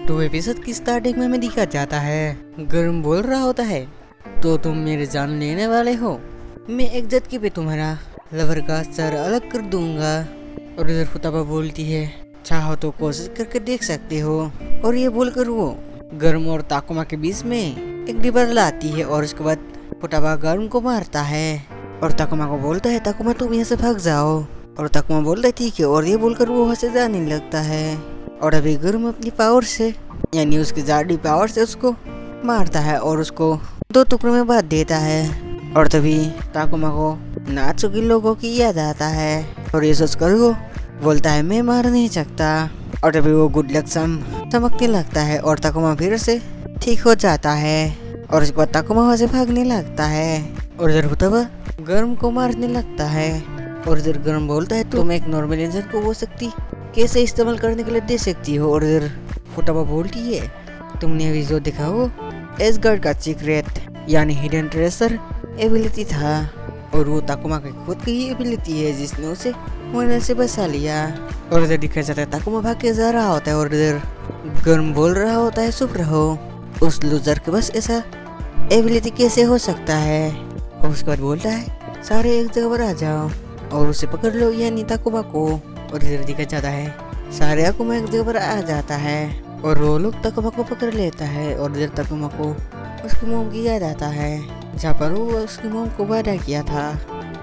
तो एपिसोड की स्टार्टिंग में हमें दिखा जाता है गर्म बोल रहा होता है, तो तुम मेरी जान लेने वाले हो, मैं एक झटके पे तुम्हारा लवर का सर अलग कर दूंगा। और इधर फुताबा बोलती है चाहो तो कोशिश करके देख सकते हो। और ये बोलकर वो गर्म और ताकुमा के बीच में एक दीवार लाती है और उसके बाद फुताबा गर्म को मारता है और ताकुमा को बोलता है ताकुमा तुम यहाँ से भाग जाओ। और ताकुमा बोलता है ठीक है, और ये बोलकर वो वहाँ से जाने लगता है। और अभी गर्म अपनी पावर से यानी उसकी जाडी पावर से उसको मारता है और उसको 2 टुकड़ों में बांट देता है। और तभी ताकुमा को नात्सुकी लोगों की याद आता है और ये सोचकर वो बोलता है मैं मार नहीं सकता। और तभी वो गुड लक चमकने लगता है और ताकुमा फिर से ठीक हो जाता है और उसके बाद ताकुमा वहाँ से भागने लगता है। और इधर फुताबा गर्म को मारने लगता है और इधर गर्म बोलता है तुम एक नॉर्मल इंसान को वो शक्ति कैसे इस्तेमाल करने के लिए दे सकती हो। और इधर फुताबा बोलती है तुमने अभी जो देखा वो एसगार्ड का सीक्रेट यानी हिडन ट्रेजर एबिलिटी था और वो ताकुमा की खुद की ही एबिलिटी है जिसने उसे मरने से बचा लिया। और इधर दिखाया जाता है ताकुमा भाग के जा रहा होता है और इधर गर्म बोल रहा होता है चुप रहो, उस लूजर के बस ऐसा एबिलिटी कैसे हो सकता है। और उसके बाद बोलता है सारे एक जगह पर आ जाओ और उसे पकड़ लो यानी ताकुमा को। और इधर दिखाया जाता है सारे ताकुमा एक जगह पर आ जाता है और वो लोग ताकुमा को पकड़ लेता है। और इधर ताकुमा को उसकी मोम की याद आता है जहाँ पर वो उसकी मोम को वादा किया था।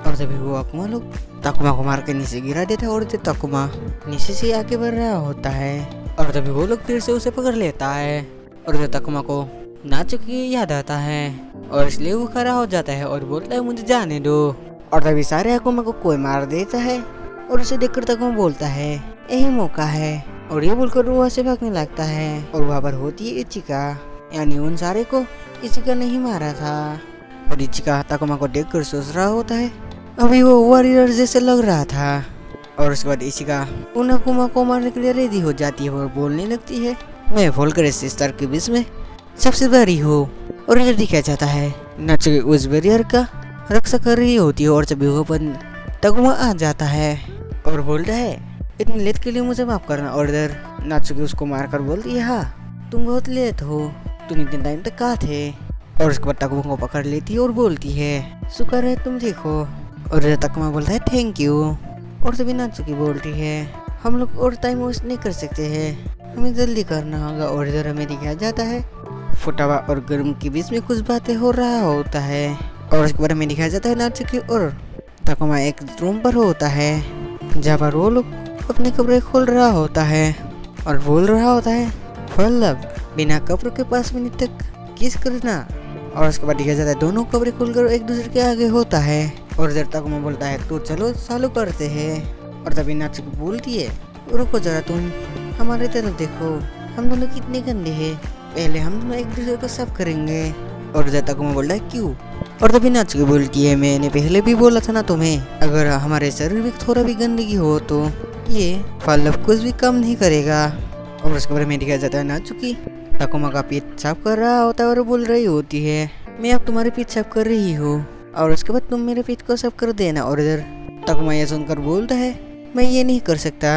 और तभी वो ताकुमा लोग ताकुमा को मार के नीचे गिरा देता है और इधर ताकुमा नीचे से आगे बढ़ रहा होता है। और तभी वो लोग फिर से उसे पकड़ लेता है और इधर ताकुमा को नात्सुकी याद आता है और इसलिए वो खड़ा हो जाता है और बोलता है मुझे जाने दो। और तभी सारे ताकुमा को कोई मार देता है और उसे देखकर ताकुमा बोलता है यही मौका है। और ये बोलकर वो वहाँ से भागने लगता है और वहाँ पर होती है इचिका यानी उन सारे को इचिका नहीं मारा था। और इचिका ताकुमा को देखकर सोच रहा होता है अभी वो वॉरियर जैसे लग रहा था। और उसके बाद इचिका उन ताकुमा को मारने के लिए रेडी हो जाती है और बोलने लगती है मैं वोल्करस सिस्टर के बीच में सबसे बड़ी हूँ। और इधर दिखाया जाता है नात्सुकी उस बैरियर का रक्षा कर रही होती है और जब वो पर ताकुमा आ जाता है और बोलता है इतनी लेट के लिए मुझे माफ करना। और इधर नात्सुकी उसको मारकर बोलती है हाँ तुम बहुत लेट हो, तुम इतने टाइम तक कहाँ थे। और उसके बाद ताकुमा को पकड़ लेती है और बोलती है शुक्र है तुम ठीक हो। और इधर ताकुमा बोलता है थैंक यू। और तभी नात्सुकी बोलती है हम लोग और टाइम वेस्ट नहीं कर सकते हैं, हमें जल्दी करना होगा। और इधर हमें दिखाया जाता है फुताबा और गर्म के बीच में कुछ बातें हो रहा होता है। और उसके बाद हमें दिखाया जाता है नात्सुकी और ताकुमा एक रूम पर होता है जहाँ पर वो लोग अपने कपड़े खोल रहा होता है और बोल रहा होता है फल्लब बिना कपड़ों के 5 मिनट तक किस करना। और उसके बाद दिखाया जाता है दोनों कपड़े खोलकर एक दूसरे के आगे होता है। और इधर ताकुमा बोलता है तो चलो चालू करते हैं। और तभी नात्सुकी बोलती है रुको जरा तुम हमारे तरफ देखो, हम दोनों कितने गंदे हैं, पहले हम दोनों एक दूसरे को साफ करेंगे। और इधर ताकुमा बोलता है क्यों। और तभी नात्सुकी बोलती है मैंने पहले भी बोला था ना तुम्हें अगर हमारे शरीर में थोड़ा भी गंदगी हो तो ये फल्लब कुछ भी कम नहीं करेगा। और उसके बाद में दिखाया जाता है नात्सुकी ताकुमा का पीठ साफ कर रहा होता है और बोल रही होती है मैं अब तुम्हारे पीठ साफ कर रही हूँ और उसके बाद तुम मेरे पीठ को साफ कर देना। और इधर ताकुमा ये सुनकर बोलता है मैं ये नहीं कर सकता।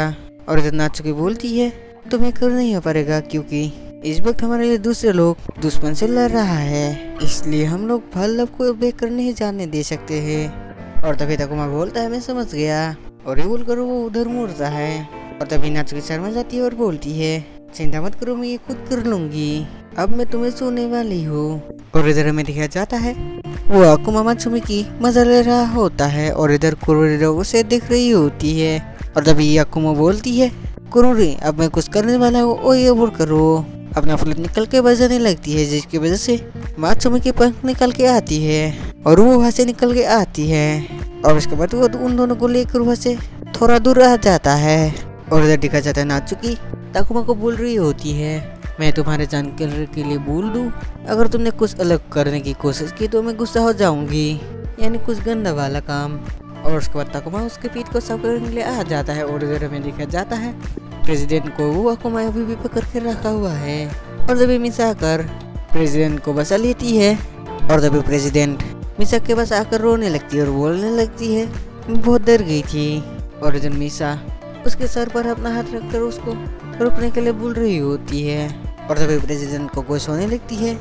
और इधर नात्सुकी बोलती है तुम्हें कर नहीं पड़ेगा क्योंकि इस वक्त हमारे लिए दूसरे लोग दुश्मन से लड़ रहा है, इसलिए हम लोग फल्लब को बेक कर नहीं जाने दे सकते हैं। और तभी ताकुमा बोलता है मैं समझ गया और ये बोलकर वो उधर मुड़ता है। और तभी नात्सुकी शर्मा जाती है और बोलती है चिंता मत करो मैं ये खुद कर लूंगी, अब मैं तुम्हें सोने वाली हूँ। और इधर हमें दिखाया जाता है वो अकुमा मात्सुमी की मजा ले रहा होता है और इधर कुरोरी उसे देख रही होती है। और तभी अकुमा बोलती है कुरोरी अब मैं कुछ करने वाला हूँ और ये बोल करो अपना फ्लैट निकल के बजाने लगती है जिसकी वजह से मात्सुमी के पंख निकल के आती है और वो वहाँ से निकल के आती है। और उसके बाद वो उन दोनों को लेकर वहाँ से थोड़ा दूर आ जाता है। और इधर दिखा जाता है नात्सुकी ताकुमा को बोल रही होती है मैं तुम्हारे जानकारी के लिए बोल दूं अगर तुमने कुछ अलग करने की कोशिश की तो मैं गुस्सा हो जाऊंगी यानी कुछ गंदा वाला काम। और उसके बाद ताकुमा उसके पीठ को साफ करने के लिए आ जाता है। और इधर हमें दिखा जाता है प्रेसिडेंट को वो ताकुमा अभी भी पकड़ के रखा हुआ है। और तभी मिसा आकर प्रेसिडेंट को बचा लेती है और तभी प्रेसिडेंट मिसा के पास आकर रोने लगती है और बोलने लगती है मैं बहुत डर गई थी। और इधर मिसा उसके सर पर अपना हाथ रखकर उसको रुकने के लिए बोल रही होती है। और तभी प्रेसिडेंट को गोश होने लगती है,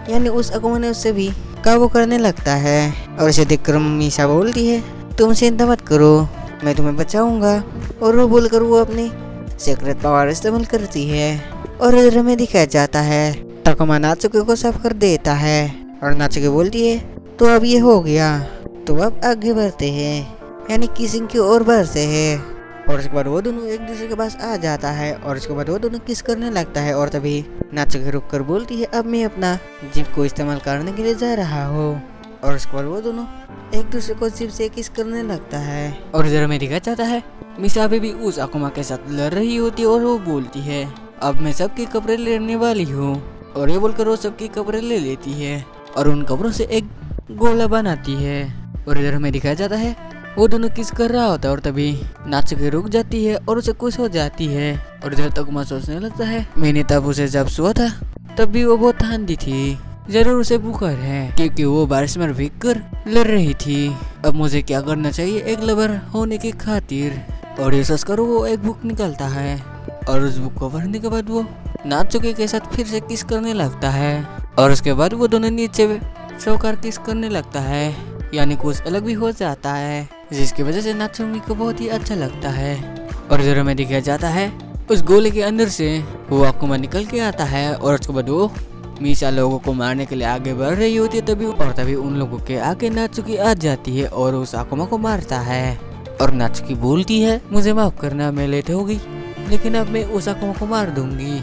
यानी उस अकुमा ने उससे भी काबू करने लगता है। और इसे देखकर मीसा बोलती है, तुम चिंता मत करो, मैं तुम्हें बचाऊंगा। और वो बोलकर वो अपनी सीक्रेट पावर इस्तेमाल करती है और इधर में दिखाया जाता है तकुमा नात्सुकी को साफ कर देता है। और नात्सुकी बोलती है, तो अब ये हो गया, तो अब आगे बढ़ते हैं, यानी किसिंग की ओर बढ़ते हैं। और उसके बाद वो दोनों एक दूसरे के पास आ जाता है और उसके बाद वो दोनों किस करने लगता है। और तभी नात्सुकी रुक कर बोलती है, अब मैं अपना जिप को इस्तेमाल करने के लिए जा रहा हूँ। और उसके बाद वो दोनों एक दूसरे को जिप से किस करने लगता है। और इधर में दिखा जाता है मिसा अभी भी उस अकुमा के साथ लड़ रही होती है और वो बोलती है, अब मैं सबके कपड़े लेने वाली हूँ। और ये बोलकर वो सबके कपड़े ले लेती है और उन कपड़ों से एक गोला बनाती है। और इधर में दिखाया जाता है वो दोनों किस कर रहा होता है और तभी नात्सुकी रुक जाती है और उसे खुश हो जाती है। और इधर तकुमा सोचने लगता है, मैंने तब उसे जब सुआ था तब भी वो बहुत ठंडी थी, जरूर उसे बुखार है, क्योंकि वो बारिश में भीग कर लड़ रही थी। अब मुझे क्या करना चाहिए एक लवर होने की खातिर। और ये सोचकर वो एक बुक निकालता है और उस बुक को पढ़ने के बाद वो नात्सुकी के साथ फिर से किस करने लगता है। और उसके बाद वो दोनों नीचे सोकर किस करने लगता है, यानी कुछ अलग भी हो जाता है, जिसकी वजह से नात्सुकी को बहुत ही अच्छा लगता है। और इधर में दिखाया जाता है उस गोले के अंदर से वो अकुमा निकल के आता है और उसके बाद वो मीसा लोगों को मारने के लिए आगे बढ़ रही होती है। तभी उन लोगों के आगे नात्सुकी आ जाती है और उस अकुमा को मारता है। और नात्सुकी बोलती है, मुझे माफ करना, मैं लेट हो गई, लेकिन अब मैं उस अकुमा को मार दूंगी।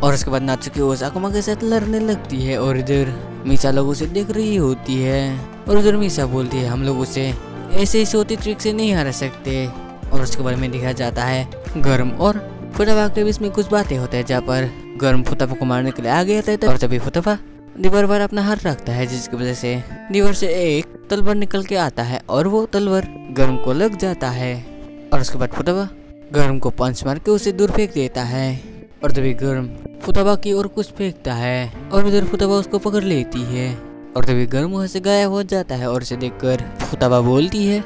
और उसके बाद नात्सुकी उस अकुमा के साथ लड़ने लगती है और इधर मीसा लोग उसे देख रही होती है। और उधर मीसा बोलती है, हम लोग उसे ऐसे ही सोती ट्रिक से नहीं हरा सकते। और उसके बारे में दिखाया जाता है गर्म और फुताबा के बीच में कुछ बातें होते हैं, जहाँ पर गर्म फुताबा को मारने के लिए आगे आता है और तभी फुताबा दीवार पर अपना हाथ रखता है, जिसकी वजह से दीवार से एक तलवार निकल के आता है और वो तलवार गर्म को लग जाता है। और उसके बाद फुताबा गर्म को पंच मार के उसे दूर फेंक देता है। और तभी गर्म फुताबा की ओर कुछ फेंकता है और उधर फुताबा उसको पकड़ लेती है। और तभी गर्म वहाँ से गायब हो जाता है और उसे देखकर फुताबा बोलती है,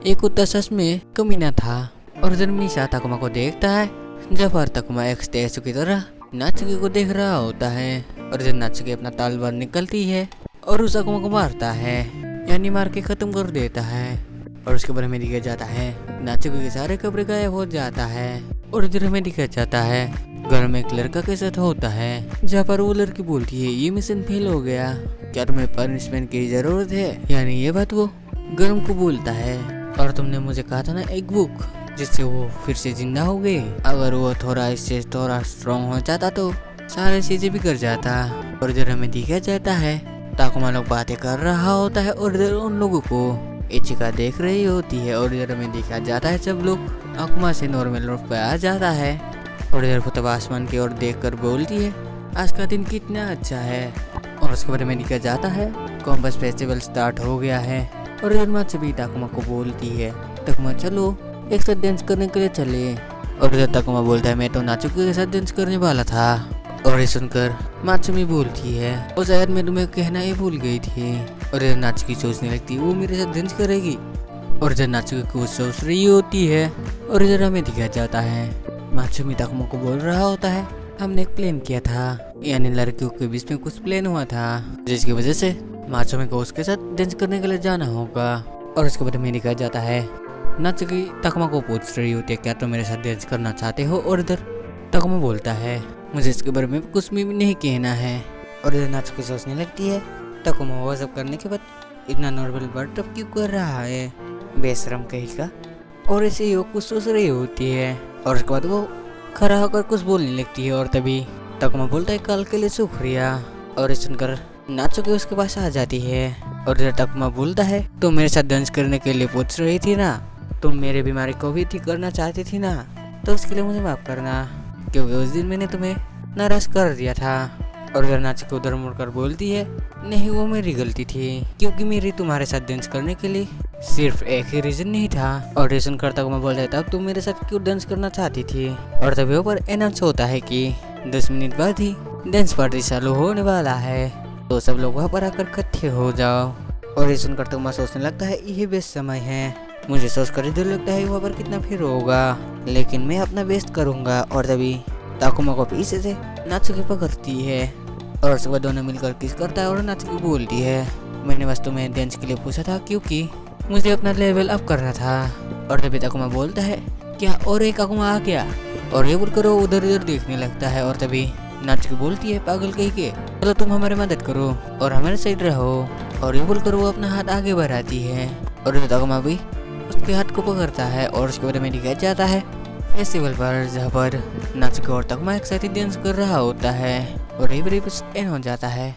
एक कुत्ता सच में कमीना था। और उधर मीसा तकुमा को देखता है, जब पर तकुमा एक स्टैचू की तरह नात्सुकी को देख रहा होता है। और जब नात्सुकी अपना तलवार निकलती है और उस अकुमा को मारता है, यानी मार के खत्म कर देता है। और उसके बारे में दिखाया जाता है नात्सुकी के सारे कपड़े गायब हो जाता है। और इधर हमें दिखाया जाता है घर में एक लड़का के साथ होता है, जहाँ पर वो लड़की बोलती है, ये मिशन फेल हो गया, क्या तुम्हें पनिशमेंट की जरूरत है। यानी ये बात वो गर्म को बोलता है, और तुमने मुझे कहा था ना एक बुक जिससे वो फिर से जिंदा हो गए, अगर वो इससे थोड़ा स्ट्रॉन्ग हो जाता तो सारी चीजें बिगड़ जाता। और इधर हमें दिखाया जाता है ताकुमा लोग बातें कर रहा होता है और इधर उन लोगों को इचिका देख रही होती है। और इधर हमें दिखाया जाता है सब लोग अकुमा से नॉर्मल रूप पे आ जाता है। और इधर फुताबा आसमान की ओर देखकर बोलती है, आज का दिन कितना अच्छा है। और उसके बाद में दिखाया जाता है कॉम्बस फेस्टिवल स्टार्ट हो गया है। और इधर मात्सुमी ताकुमा को बोलती है, ताकुमा चलो एक साथ डांस करने के लिए चले। और इधर ताकुमा बोलता है, मैं तो नात्सुकी के साथ डांस करने वाला था। और ये सुनकर मात्सुमी बोलती है, और शायद मैं तुम्हें कहना ही भूल गई थी। और इधर नात्सुकी सोचने लगती है वो मेरे साथ डांस करेगी। और इधर नात्सुकी कुछ सोच रही होती है। और इधर हमें दिखाया जाता है मात्सुमी ताकुमा को बोल रहा होता है, हमने एक प्लान किया था, यानी लड़कियों के बीच में कुछ प्लान हुआ था, जिसकी वजह से मात्सुमी को उसके साथ डांस करने के लिए जाना होगा। और उसके बाद में दिखाया जाता है नात्सुकी ताकुमा को पूछ रही होती है, क्या तुम मेरे साथ डांस करना चाहते हो। और इधर ताकुमा बोलता है, मुझे इसके बारे में कुछ भी नहीं कहना है। और इधर नात्सुकी सोचने लगती है, ताकुमा वो सब करने के बाद इतना नॉर्मल बर्ड क्यों कर रहा है, बेशरम कहेगा। और ऐसे ही वो कुछ सोच रही होती है। और उसके बाद वो खड़ा होकर कुछ बोलने लगती है। और तभी ताकुमा बोलता है, कल के लिए शुक्रिया। और इसे सुनकर नात्सुकी उसके पास आ जाती है। और इधर ताकुमा बोलता है, तुम मेरे साथ डांस करने के लिए पूछ रही थी ना, तुम मेरे बीमारी को भी ठीक करना चाहती थी ना, तो उसके लिए मुझे माफ करना, क्योंकि उस दिन मैंने तुम्हें नाराज कर दिया था। और इधर नात्सुकी उधर मुड़कर बोलती है, नहीं वो मेरी गलती थी, क्योंकि मेरी तुम्हारे साथ डांस करने के लिए सिर्फ एक ही रीजन नहीं था। और रीजन करता को मैं बोल रहा था, तुम मेरे साथ क्यों डांस करना चाहती थी। और तभी ऊपर अनाउंस होता है कि 10 मिनट बाद ही डांस पार्टी चालू होने वाला है, तो सब लोग वहाँ पर आकर इकट्ठे हो जाओ। और रीजन करता को मैं सोचने लगता है, यही बेस्ट समय है। मुझे सोचकर इधर लगता है वहाँ पर कितना भीड़ होगा, लेकिन मैं अपना बेस्ट करूँगा। और तभी ताकुमा को पीछे से नात्सुकी पकड़ती है और उसके बाद दोनों मिलकर किस करता है और नात्सुकी बोलती है, मैंने बस तुम्हें डांस के लिए पूछा था क्योंकि मुझे अपना लेवल अप करना था। और तभी तकुमा बोलता है, क्या और एक अकुमा आ गया? और ये बोलकर वो उधर उधर देखने लगता है। और तभी नात्सुकी बोलती है, पागल कहीं के, चलो तुम हमारी मदद करो और हमारे साइड रहो। और ये बोलकर वो अपना हाथ आगे बढ़ाती है और तकुमा भी उसके हाथ को पकड़ता है और उसके बारे में दिखाया जाता है फेस्टिवल पर, जहाँ पर नात्सुकी और तकुमा एक साथ ही डांस कर रहा होता है और यही पर एंड हो जाता है।